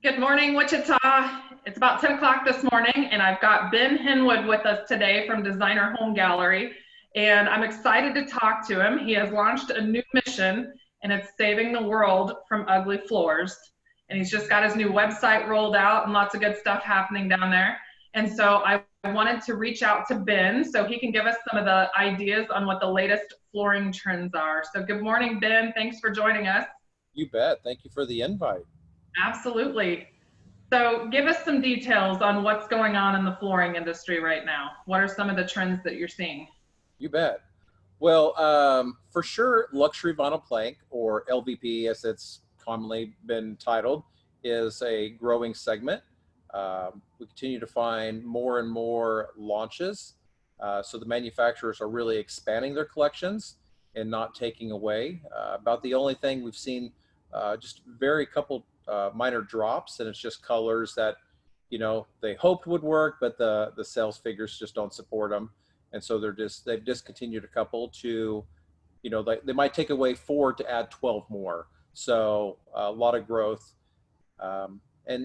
Good morning, Wichita. It's about 10 o'clock this morning, and I've got Ben Henwood with us today from Designer Home Gallery, and I'm excited to talk to him. He has launched a new mission, and it's saving the world from ugly floors. And he's just got his new website rolled out and lots of good stuff happening down there. And so I wanted to reach out to Ben so he can give us some of the ideas on what the latest flooring trends are. So good morning, Ben. Thanks for joining us. You bet. Thank you for the invite. Absolutely. So give us some details on what's going on in the flooring industry right now. What are some of the trends that you're seeing? You bet. Well, for sure, luxury vinyl plank, or LVP as it's commonly been titled, is a growing segment. We continue to find more and more launches. So the manufacturers are really expanding their collections and not taking away. About the only thing we've seen just very couple minor drops, and it's just colors that they hoped would work, but the sales figures just don't support them, and so they've discontinued a couple to they might take away 4 to add 12 more. So a lot of growth, and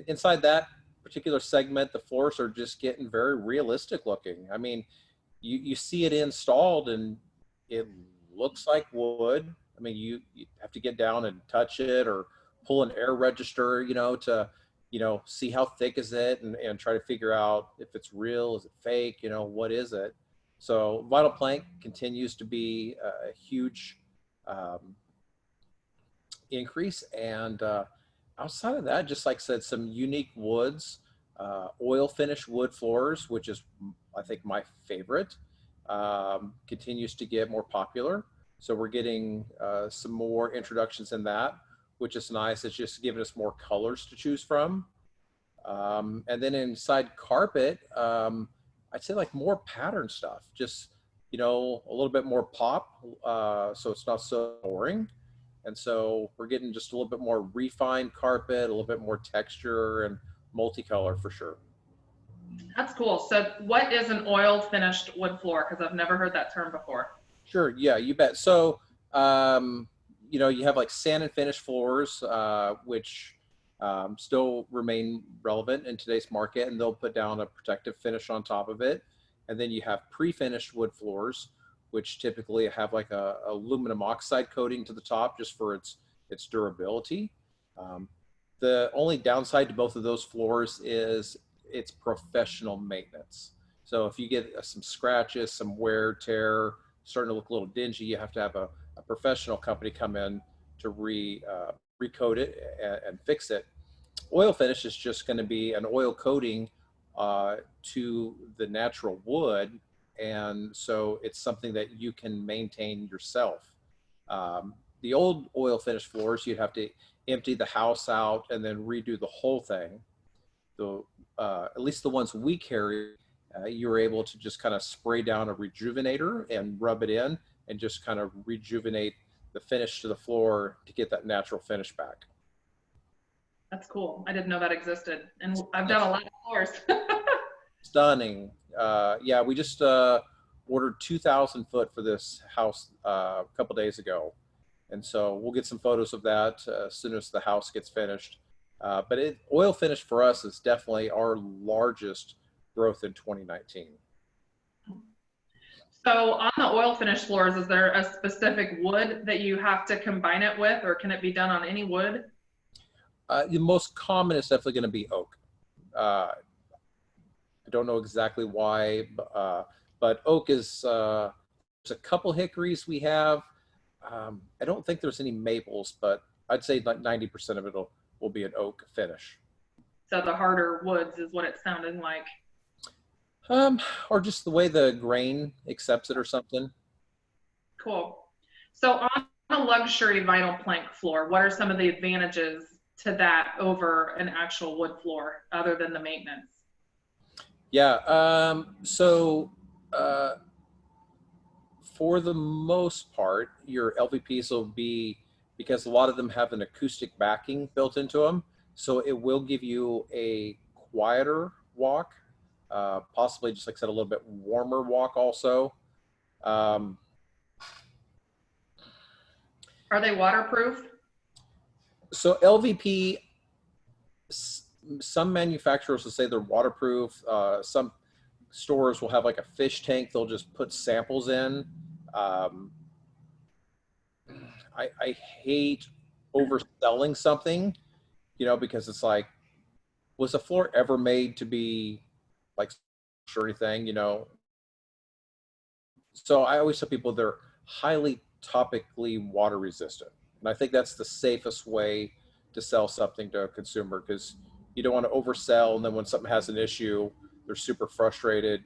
inside that particular segment, the floors are just getting very realistic looking. I mean, you see it installed and it looks like wood. I mean, you have to get down and touch it or pull an air register, to, see how thick is it, and try to figure out if it's real, is it fake, what is it? So vinyl plank continues to be a huge increase. And outside of that, just like I said, some unique woods, oil finish wood floors, which is, I think, my favorite, continues to get more popular. So we're getting some more introductions in that, which is nice. It's just giving us more colors to choose from. And then inside carpet, I'd say like more pattern stuff, just, a little bit more pop, so it's not so boring. And so we're getting just a little bit more refined carpet, a little bit more texture and multicolor for sure. That's cool. So what is an oil finished wood floor? Because I've never heard that term before. Sure, yeah, you bet. So, you have like sand and finish floors, which still remain relevant in today's market, and they'll put down a protective finish on top of it. And then you have pre-finished wood floors, which typically have like a aluminum oxide coating to the top just for its durability. The only downside to both of those floors is it's professional maintenance. So if you get some scratches, some wear, tear, starting to look a little dingy, you have to have a professional company come in to recoat it and fix it. Oil finish is just going to be an oil coating to the natural wood, and so it's something that you can maintain yourself. The old oil finish floors, you'd have to empty the house out and then redo the whole thing. At least the ones we carry, you were able to just kind of spray down a rejuvenator and rub it in and just kind of rejuvenate the finish to the floor to get that natural finish back. That's cool. I didn't know that existed. And I've done a lot of floors. Stunning. Yeah, we just ordered 2,000 foot for this house a couple days ago. And so we'll get some photos of that as soon as the house gets finished. But oil finish for us is definitely our largest growth in 2019. So on the oil finish floors, is there a specific wood that you have to combine it with, or can it be done on any wood? The most common is definitely going to be oak. I don't know exactly why, but oak is, there's a couple hickories we have. I don't think there's any maples, but I'd say like 90% of it will be an oak finish. So the harder woods is what it's sounding like. Or just the way the grain accepts it or something. Cool. So on a luxury vinyl plank floor, what are some of the advantages to that over an actual wood floor other than the maintenance? Yeah, for the most part, your LVPs will be, because a lot of them have an acoustic backing built into them, so it will give you a quieter walk, possibly, just like I said, a little bit warmer walk also. Are they waterproof? So LVP some manufacturers will say they're waterproof. Some stores will have like a fish tank. They'll just put samples in. Um, I hate overselling something, you know, because it's like, was a floor ever made to be like sure anything, you know? So I always tell people they're highly topically water resistant. And I think that's the safest way to sell something to a consumer, because you don't want to oversell. And then when something has an issue, they're super frustrated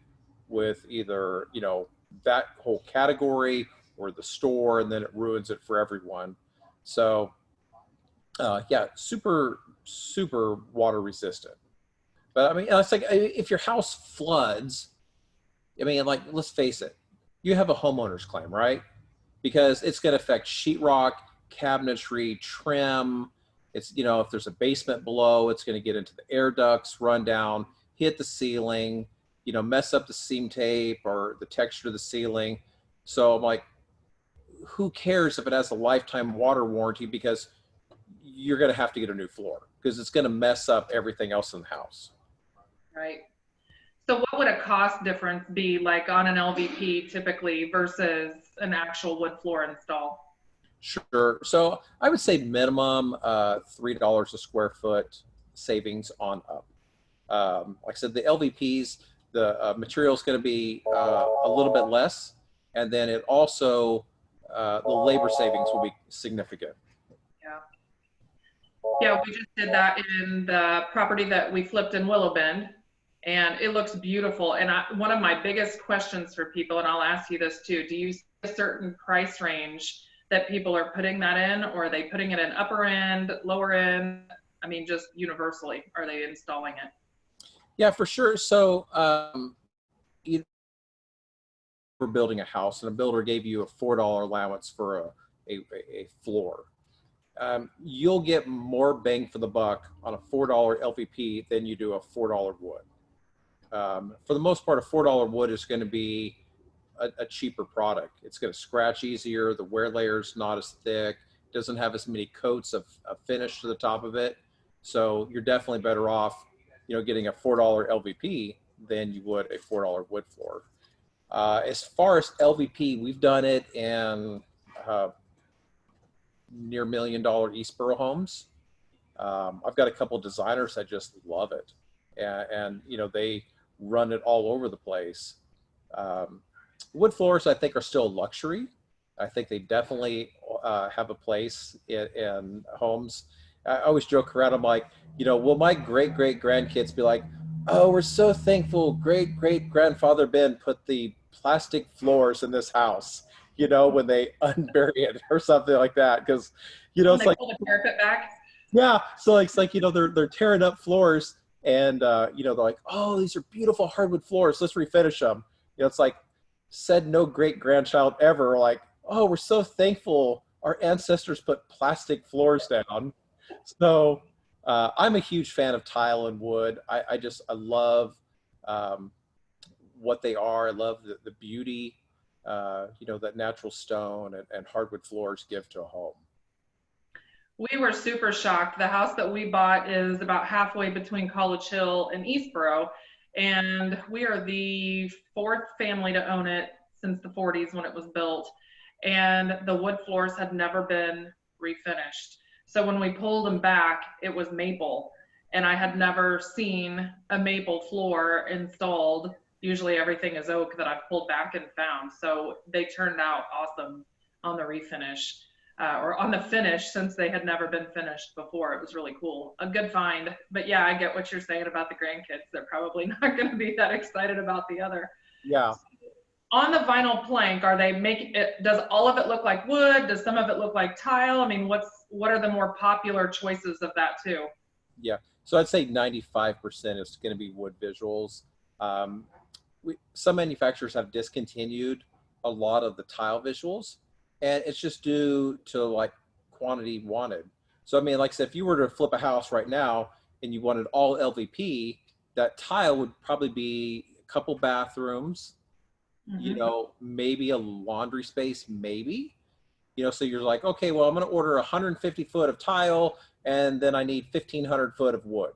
with either, you know, that whole category or the store, and then it ruins it for everyone. So yeah, super water resistant. But I mean, it's like if your house floods, I mean, like, let's face it, you have a homeowner's claim, right? Because it's going to affect sheetrock, cabinetry, trim. It's, you know, if there's a basement below, it's going to get into the air ducts, run down, hit the ceiling, you know, mess up the seam tape or the texture of the ceiling. So I'm like, who cares if it has a lifetime water warranty? Because you're going to have to get a new floor because it's going to mess up everything else in the house. Right. So what would a cost difference be like on an LVP typically versus an actual wood floor install? Sure. So I would say minimum $3 a square foot savings on up. Like I said, the LVPs, the material is going to be a little bit less, and then it also the labor savings will be significant. Yeah. Yeah, we just did that in the property that we flipped in Willow Bend, and it looks beautiful. And one of my biggest questions for people, and I'll ask you this too, do you see a certain price range that people are putting that in, or are they putting it in upper end, lower end? I mean, just universally, are they installing it? Yeah, for sure. So you were building a house, and a builder gave you a $4 allowance for a floor. You'll get more bang for the buck on a $4 LVP than you do a $4 wood. For the most part, a $4 wood is going to be a cheaper product. It's going to scratch easier. The wear layer's not as thick. Doesn't have as many coats of finish to the top of it. So you're definitely better off, you know, getting a $4 LVP than you would a $4 wood floor. As far as LVP, we've done it in near $1 million Eastboro homes. I've got a couple of designers that just love it, and you know, they run it all over the place. Wood floors, I think, are still a luxury. I think they definitely have a place in homes. I always joke around. I'm like, you know, will my great grandkids be like, oh, we're so thankful great grandfather Ben put the plastic floors in this house, you know, when they unbury it or something like that. Because, you know, When it's they like, pull the parapet back? yeah. So it's like, you know, they're tearing up floors, and you know, they're like, oh, these are beautiful hardwood floors. Let's refinish them. You know, it's like, said no great grandchild ever like, oh, we're so thankful our ancestors put plastic floors down. So I'm a huge fan of tile and wood. I love what they are. I love the beauty, you know, that natural stone and hardwood floors give to a home. We were super shocked. The house that we bought is about halfway between College Hill and Eastboro, and we are the fourth family to own it since the 40s when it was built, and the wood floors had never been refinished. So when we pulled them back, it was maple, and I had never seen a maple floor installed. Usually everything is oak that I've pulled back and found. So they turned out awesome on the refinish. Or on the finish, since they had never been finished before. It was really cool. A good find. But yeah, I get what you're saying about the grandkids. They're probably not going to be that excited about the other. Yeah. On the vinyl plank, are they making it, does all of it look like wood? Does some of it look like tile? I mean, what are the more popular choices of that too? Yeah. So I'd say 95% is going to be wood visuals. Some manufacturers have discontinued a lot of the tile visuals, and it's just due to like quantity wanted. So I mean, like I said, if you were to flip a house right now and you wanted all LVP, that tile would probably be a couple bathrooms, you know, maybe a laundry space, maybe, you know. So you're like, okay, well, I'm going to order 150 foot of tile, and then I need 1,500 foot of wood.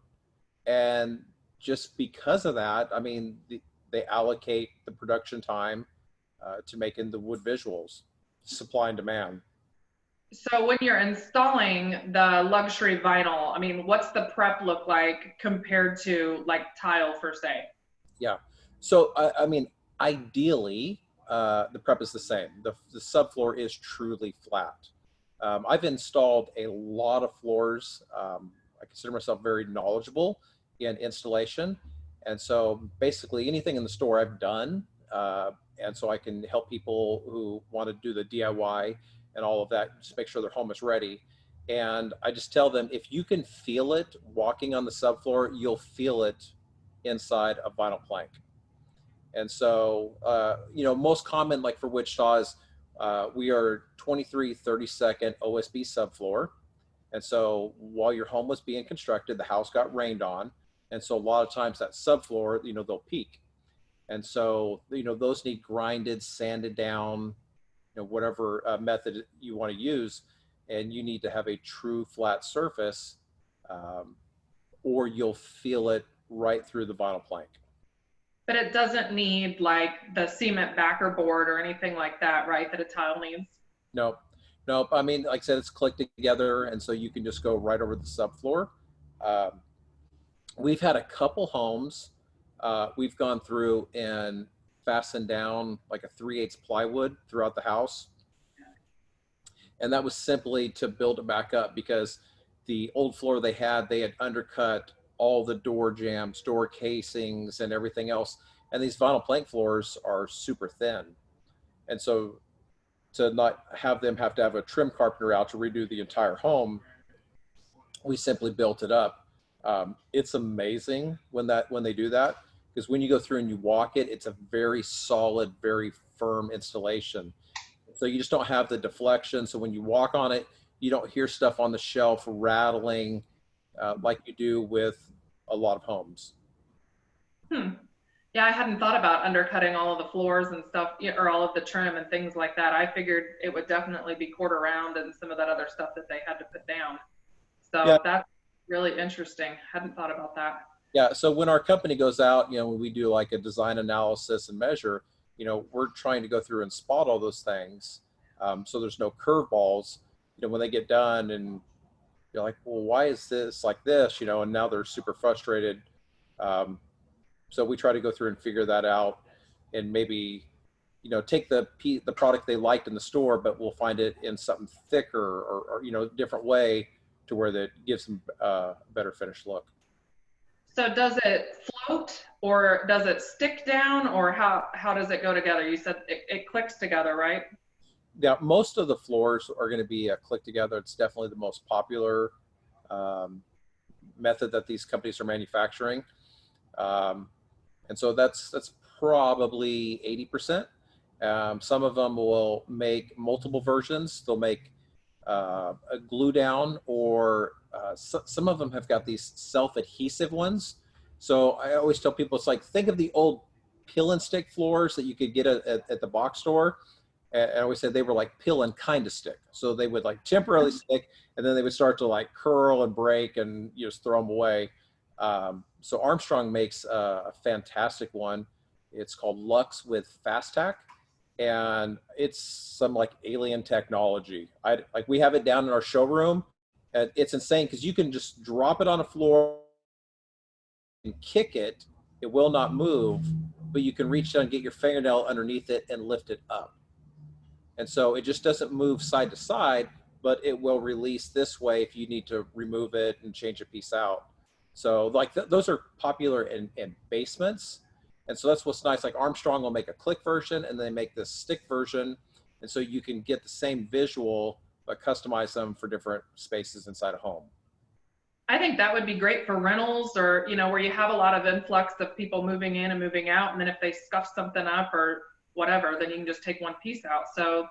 And just because of that, I mean, they allocate the production time to making the wood visuals, supply and demand. So when you're installing the luxury vinyl, I mean, what's the prep look like compared to like tile for say? Yeah. So, I mean, ideally, the prep is the same. The subfloor is truly flat. I've installed a lot of floors. I consider myself very knowledgeable in installation. And so basically anything in the store I've done. And so I can help people who want to do the DIY and all of that, just make sure their home is ready. And I just tell them, if you can feel it walking on the subfloor, you'll feel it inside a vinyl plank. And so, most common, like for Wichita, is we are 23 32nd OSB subfloor. And so while your home was being constructed, the house got rained on. And so a lot of times that subfloor, they'll peak. And so, those need grinded, sanded down, whatever method you want to use. And you need to have a true flat surface, um, or you'll feel it right through the vinyl plank. But it doesn't need like the cement backer board or anything like that, right? That a tile needs. Nope. Nope. I mean, like I said, it's clicked together, and so you can just go right over the subfloor. Um, we've had a couple homes we've gone through and fastened down like a 3/8 plywood throughout the house. And that was simply to build it back up because the old floor they had undercut all the door jambs, door casings, and everything else. And these vinyl plank floors are super thin. And so to not have them have to have a trim carpenter out to redo the entire home, we simply built it up. It's amazing when they do that, because when you go through and you walk it, it's a very solid, very firm installation. So you just don't have the deflection. So when you walk on it, you don't hear stuff on the shelf rattling like you do with a lot of homes. Yeah, I hadn't thought about undercutting all of the floors and stuff, or all of the trim and things like that. I figured it would definitely be quarter round and some of that other stuff that they had to put down. Yeah. So that's really interesting. Hadn't thought about that. Yeah. So when our company goes out, when we do like a design analysis and measure, we're trying to go through and spot all those things. So there's no curveballs, when they get done and you're like, well, why is this like this, and now they're super frustrated. So we try to go through and figure that out, and maybe, take the product they liked in the store, but we'll find it in something thicker or different way to where that gives them a better finished look. So does it float or does it stick down, or how does it go together? You said it clicks together, right? Yeah, most of the floors are going to be click together. It's definitely the most popular method that these companies are manufacturing. And so that's probably 80%. Some of them will make multiple versions. They'll make a glue down, or some of them have got these self-adhesive ones. So I always tell people, it's like, think of the old peel and stick floors that you could get at the box store. And I always said they were like peel and kind of stick. So they would like temporarily stick, and then they would start to like curl and break, and you just throw them away. So Armstrong makes a fantastic one. It's called Lux with Fast Tack, and it's some like alien technology. Like we have it down in our showroom, and it's insane because you can just drop it on a floor and kick it. It will not move, but you can reach down and get your fingernail underneath it and lift it up. And so it just doesn't move side to side, but it will release this way if you need to remove it and change a piece out. So like those are popular in basements. And so that's what's nice. Like Armstrong will make a click version, and they make this stick version. And so you can get the same visual, but customize them for different spaces inside a home. I think that would be great for rentals, or, where you have a lot of influx of people moving in and moving out. And then if they scuff something up or whatever, then you can just take one piece out. So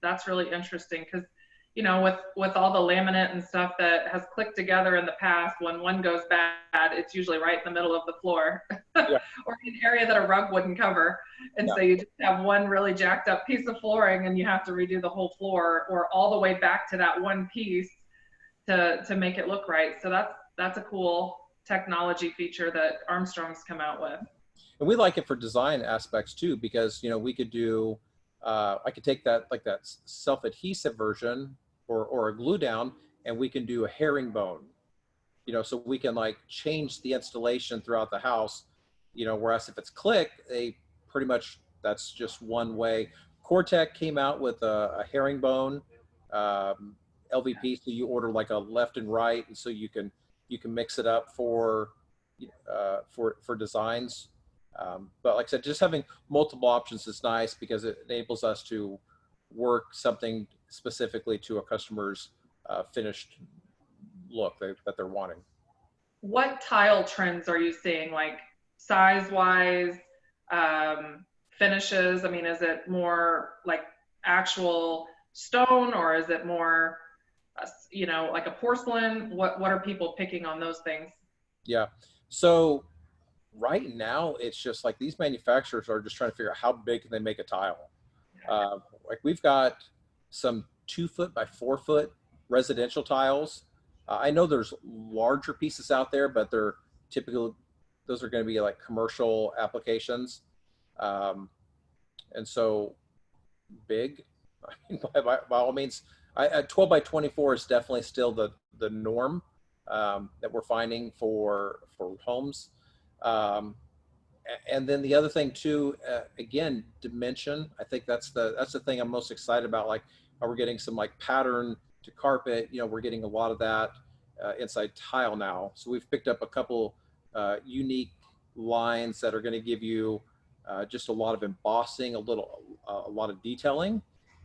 that's really interesting, because with all the laminate and stuff that has clicked together in the past, when one goes bad, it's usually right in the middle of the floor. Yeah. Or an area that a rug wouldn't cover. And so you just have one really jacked up piece of flooring, and you have to redo the whole floor, or all the way back to that one piece to make it look right. So that's a cool technology feature that Armstrong's come out with. And we like it for design aspects too, because, you know, we could do, I could take that, like that self-adhesive version or a glue down, and we can do a herringbone, you know, so we can like change the installation throughout the house, you know, whereas if it's click, they pretty much, that's just one way. Cortec came out with a herringbone LVP, so you order like a left and right, and so you can mix it up for designs. But like I said, just having multiple options is nice because it enables us to work something specifically to a customer's finished look that they're wanting. What tile trends are you seeing, like size-wise, finishes? I mean, is it more like actual stone, or is it more, you know, like a porcelain? What are people picking on those things? Yeah. So right now, it's just like these manufacturers are just trying to figure out how big can they make a tile. Like we've got some 2 foot by 4 foot residential tiles. I know there's larger pieces out there, but they're typically, those are going to be like commercial applications. And so big, I mean, by all means, 12 by 24 is definitely still the norm that we're finding for homes. And then the other thing too, again, dimension. I think that's the thing I'm most excited about. Like, we're getting some like pattern to carpet. You know, we're getting a lot of that inside tile now. So we've picked up a couple unique lines that are going to give you just a lot of embossing, a lot of detailing,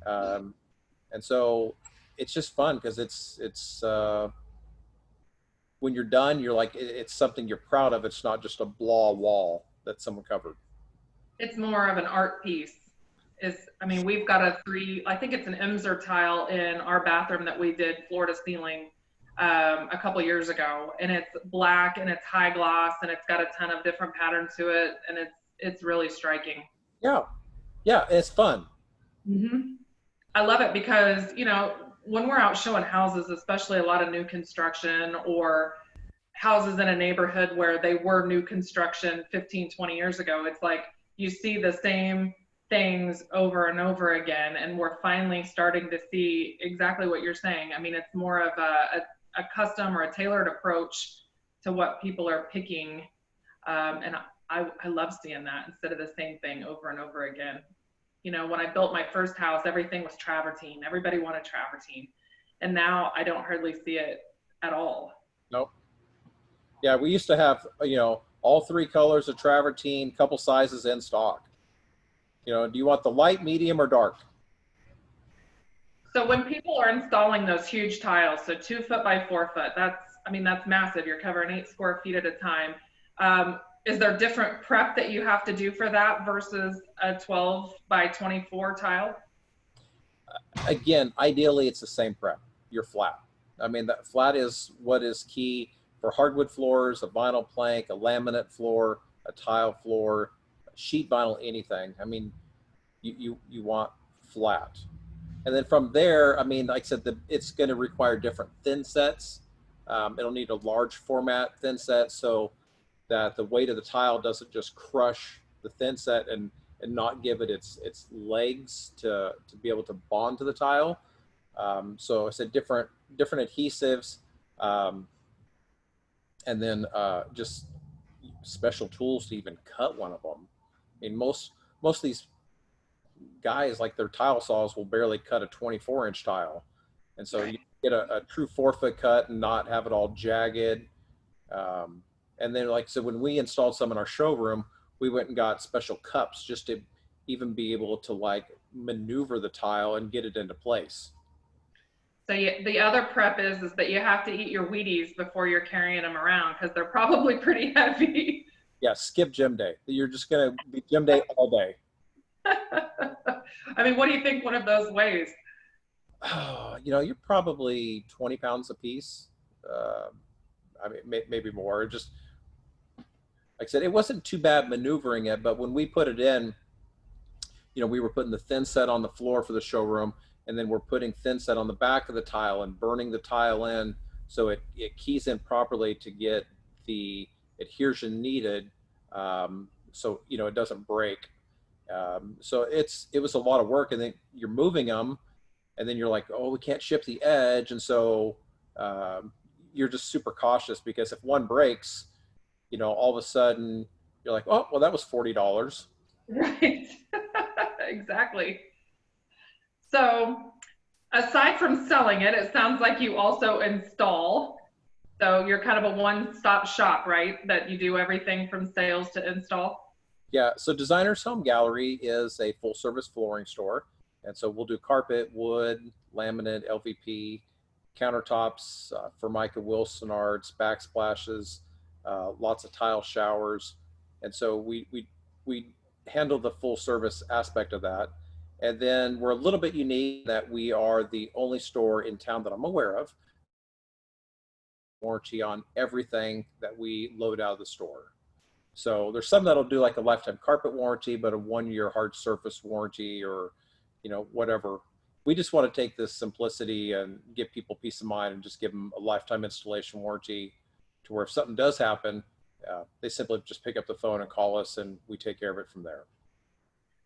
and so it's just fun because it's when you're done, you're like, it's something you're proud of. It's not just a blah wall that someone covered. It's more of an art piece. I mean, we've got I think it's an Emser tile in our bathroom that we did floor to ceiling a couple years ago, and it's black and it's high gloss and it's got a ton of different patterns to it, and it's really striking. Yeah, yeah, it's fun. Mm-hmm. I love it because, you know, when we're out showing houses, especially a lot of new construction or houses in a neighborhood where they were new construction 15, 20 years ago, it's like you see the same things over and over again, and we're finally starting to see exactly what you're saying. I mean, it's more of a custom or a tailored approach to what people are picking, and I love seeing that instead of the same thing over and over again. You know, when I built my first house, everything was travertine. Everybody wanted travertine, and now I don't hardly see it at all. Nope. Yeah, we used to have, you know, all 3 colors of travertine, couple sizes in stock. You know, do you want the light, medium, or dark? So when people are installing those huge tiles, so 2 foot by 4 foot, that's massive. You're covering 8 square feet at a time. Is there different prep that you have to do for that versus a 12 by 24 tile? Again, ideally, it's the same prep. You're flat. I mean, that flat is what is key for hardwood floors, a vinyl plank, a laminate floor, a tile floor, sheet vinyl, anything. I mean, you want flat. And then from there, I mean, like I said, it's going to require different thin sets. It'll need a large format thin set so that the weight of the tile doesn't just crush the thin set and not give it its legs to be able to bond to the tile. So I said different adhesives, and then just special tools to even cut one of them. I mean, most of these guys, like their tile saws will barely cut a 24-inch tile, and so you get a true 4 foot cut and not have it all jagged. And then, like I said, when we installed some in our showroom, we went and got special cups just to even be able to like maneuver the tile and get it into place. So the other prep is that you have to eat your Wheaties before you're carrying them around because they're probably pretty heavy. Yeah, skip gym day. You're just going to be gym day all day. I mean, what do you think one of those weighs? You know, you're probably 20 pounds a piece. I mean, maybe more. Just like I said, it wasn't too bad maneuvering it, but when we put it in, you know, we were putting the thin set on the floor for the showroom, and then we're putting thin set on the back of the tile and burning the tile in so it keys in properly to get the adhesion needed, so it doesn't break. So it was a lot of work, and then you're moving them, and then you're like, oh, we can't ship the edge, and so you're just super cautious, because if one breaks, all of a sudden you're like, oh, well, that was $40. Right. Exactly. So aside from selling it, it sounds like you also install. So you're kind of a one-stop shop, right? That you do everything from sales to install. Yeah, so Designer's Home Gallery is a full-service flooring store, and so we'll do carpet, wood, laminate, LVP, countertops, Formica Wilsonards, backsplashes, lots of tile showers, and so we handle the full-service aspect of that. And then we're a little bit unique that we are the only store in town that I'm aware of warranty on everything that we load out of the store. So there's some that'll do like a lifetime carpet warranty, but a 1-year hard surface warranty, or, whatever. We just want to take this simplicity and give people peace of mind and just give them a lifetime installation warranty, to where if something does happen, they simply just pick up the phone and call us, and we take care of it from there.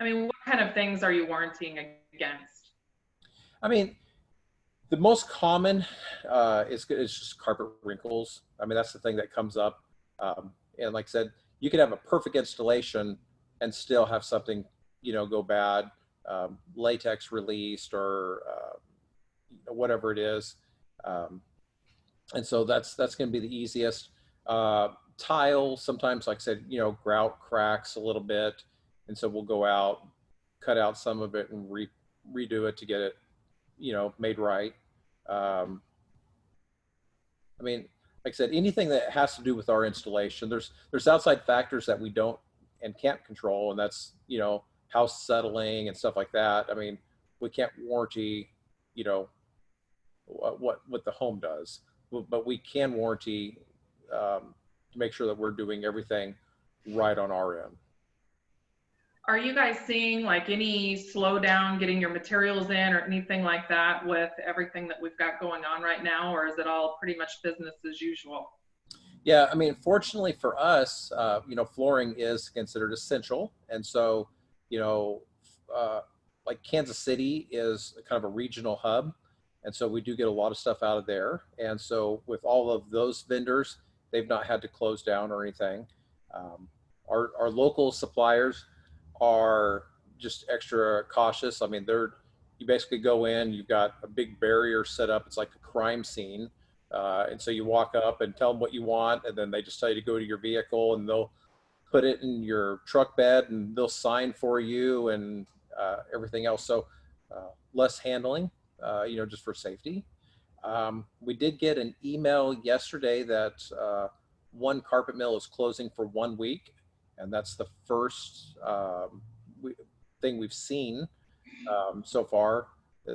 I mean, what kind of things are you warranting against? I mean, the most common is just carpet wrinkles. I mean, that's the thing that comes up. And like I said, you could have a perfect installation and still have something, go bad, latex released, or whatever it is. And so that's going to be the easiest. Tile, sometimes, like I said, grout cracks a little bit. And so we'll go out, cut out some of it, and redo it to get it, made right. I mean, like I said, anything that has to do with our installation, there's outside factors that we don't and can't control, and that's, house settling and stuff like that. I mean, we can't warranty, what the home does, but we can warranty to make sure that we're doing everything right on our end. Are you guys seeing like any slowdown getting your materials in or anything like that with everything that we've got going on right now, or is it all pretty much business as usual? Yeah, I mean, fortunately for us, flooring is considered essential. And so, like Kansas City is kind of a regional hub. And so we do get a lot of stuff out of there. And so with all of those vendors, they've not had to close down or anything. Our local suppliers are just extra cautious. I mean, you basically go in, you've got a big barrier set up. It's like a crime scene. And so you walk up and tell them what you want, and then they just tell you to go to your vehicle, and they'll put it in your truck bed, and they'll sign for you, and everything else. So less handling, just for safety. We did get an email yesterday that one carpet mill is closing for 1 week. And that's the first thing we've seen so far.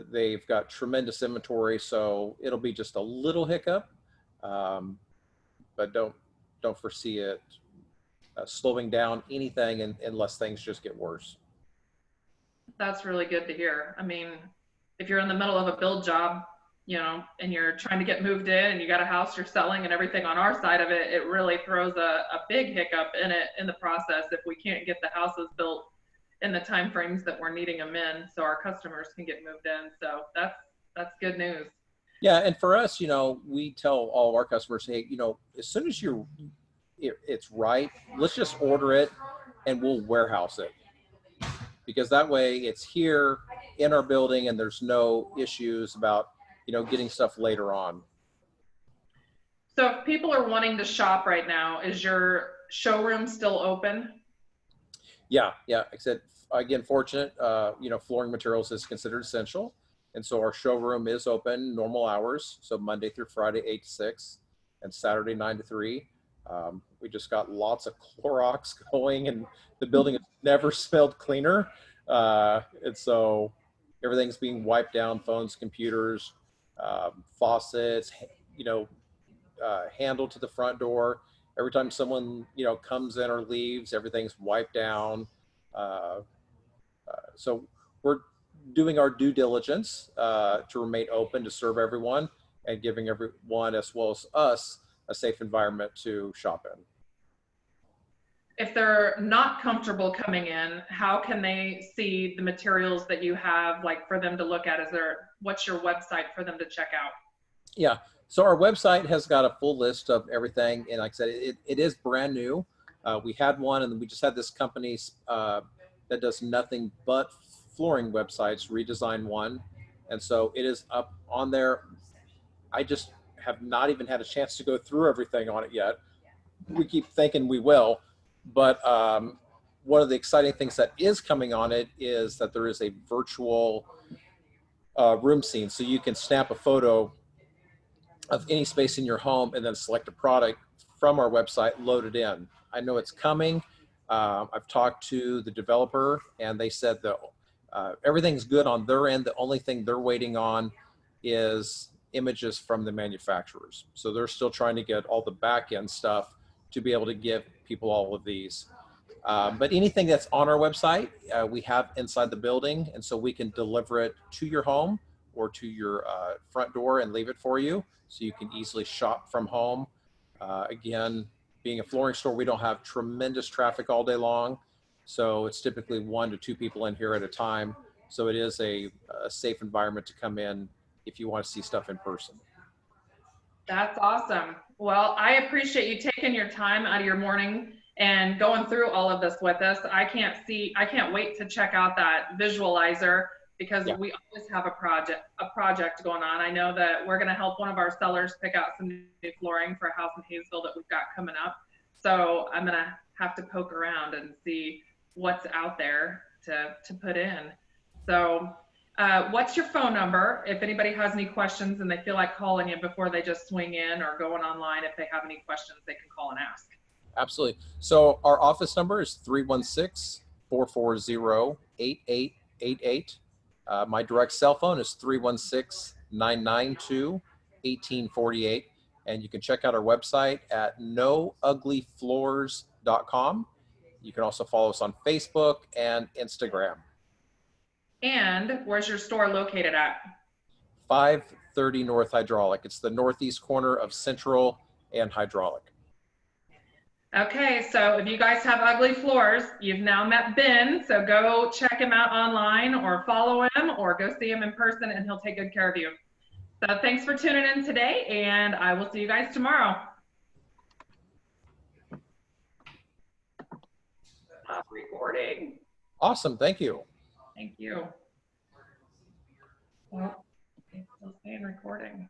They've got tremendous inventory, so it'll be just a little hiccup, but don't foresee it slowing down anything unless things just get worse. That's really good to hear. I mean, if you're in the middle of a build job, and you're trying to get moved in, and you got a house you're selling and everything on our side of it, it really throws a big hiccup in the process if we can't get the houses built in the time frames that we're needing them in, so our customers can get moved in. So that's good news. Yeah, and for us, we tell all of our customers, hey, as soon as it's right, let's just order it and we'll warehouse it, because that way it's here in our building and there's no issues about getting stuff later on. So if people are wanting to shop right now, is your showroom still open? Yeah. Like I said, again, fortunate, flooring materials is considered essential. And so our showroom is open normal hours. So Monday through Friday, 8 to 6, and Saturday, 9 to 3. We just got lots of Clorox going, and the building has never smelled cleaner. And so everything's being wiped down, phones, computers, faucets, handle to the front door. Every time someone, comes in or leaves, everything's wiped down. So we're doing our due diligence to remain open to serve everyone, and giving everyone, as well as us, a safe environment to shop in. If they're not comfortable coming in, how can they see the materials that you have, like for them to look at? What's your website for them to check out? Yeah, so our website has got a full list of everything. And like I said, it is brand new. We had one, and we just had this company that does nothing but flooring websites redesign one. And so it is up on there. I just have not even had a chance to go through everything on it yet. We keep thinking we will, but one of the exciting things that is coming on it is that there is a virtual room scene. So you can snap a photo of any space in your home and then select a product from our website, load it in. I know it's coming. I've talked to the developer, and they said that everything's good on their end. The only thing they're waiting on is images from the manufacturers. So they're still trying to get all the back end stuff to be able to give people all of these. But anything that's on our website, we have inside the building, and so we can deliver it to your home or to your front door and leave it for you, so you can easily shop from home. Again, being a flooring store, we don't have tremendous traffic all day long, so it's typically 1 to 2 people in here at a time. So it is a safe environment to come in if you want to see stuff in person. That's awesome. Well, I appreciate you taking your time out of your morning and going through all of this with us. I can't wait to check out that visualizer, because Yeah. we always have a project going on. I know that we're going to help one of our sellers pick out some new flooring for a house in Hayesville that we've got coming up. So I'm going to have to poke around and see what's out there to put in. So what's your phone number if anybody has any questions and they feel like calling you before they just swing in, or going online? If they have any questions, they can call and ask. Absolutely. So our office number is 316-440-8888. My direct cell phone is 316-992-1848. And you can check out our website at nouglyfloors.com. You can also follow us on Facebook and Instagram. And where's your store located at? 530 North Hydraulic. It's the northeast corner of Central and Hydraulic. Okay, so if you guys have ugly floors, you've now met Ben, so go check him out online, or follow him, or go see him in person, and he'll take good care of you. So thanks for tuning in today, and I will see you guys tomorrow. Stop recording. Awesome. Thank you. Thank you. Well, it's still staying recording.